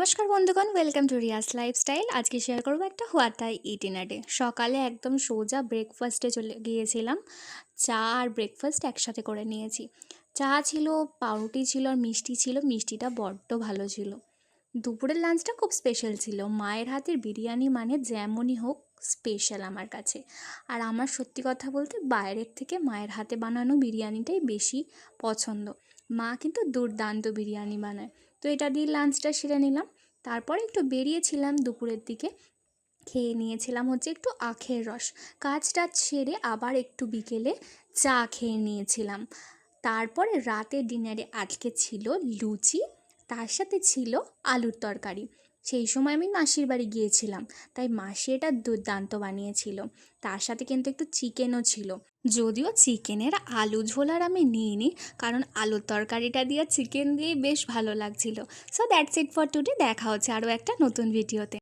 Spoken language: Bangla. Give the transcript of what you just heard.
নমস্কার বন্ধুগণ, ওয়েলকাম টু রিয়াস লাইফস্টাইল। আজকে শেয়ার করবো একটা what I it in a day. সকালে একদম সোজা ব্রেকফাস্টে চলে গিয়েছিলাম। চা আর ব্রেকফাস্ট একসাথে করে নিয়েছি। চা ছিল, পাউরুটি ছিল আর মিষ্টি ছিল। মিষ্টিটা বড্ড ভালো ছিল। দুপুরের লাঞ্চটা খুব স্পেশাল ছিল। মায়ের হাতের বিরিয়ানি মানে যেমনই হোক স্পেশাল আমার কাছে। আর আমার সত্যি কথা বলতে বাইরের থেকে মায়ের হাতে বানানো বিরিয়ানিটাই বেশি পছন্দ। মা কিন্তু দুর্দান্ত বিরিয়ানি বানায়। তো এটা দিয়ে লাঞ্চটা সেরে নিলাম। তারপরে একটু বেরিয়েছিলাম দুপুরের দিকে। খেয়ে নিয়েছিলাম হচ্ছে একটু আখের রস। কাজ টাজ সেরে আবার একটু বিকেলে চা খেয়ে নিয়েছিলাম। তারপরে রাতের ডিনারে আজকে ছিল লুচি, তার সাথে ছিল আলুর তরকারি। সেই সময় আমি মাসির বাড়ি গিয়েছিলাম, তাই মাসি এটা দুর্দান্ত বানিয়েছিল। তার সাথে কিন্তু একটু চিকেনও ছিল। যদিও চিকেনের আলু ঝোল আর আমি নিইনি, কারণ আলুর তরকারিটা দিয়ে চিকেন দিয়েই বেশ ভালো লাগছিল। So that's it for today. দেখা হচ্ছে আরও একটা নতুন ভিডিওতে।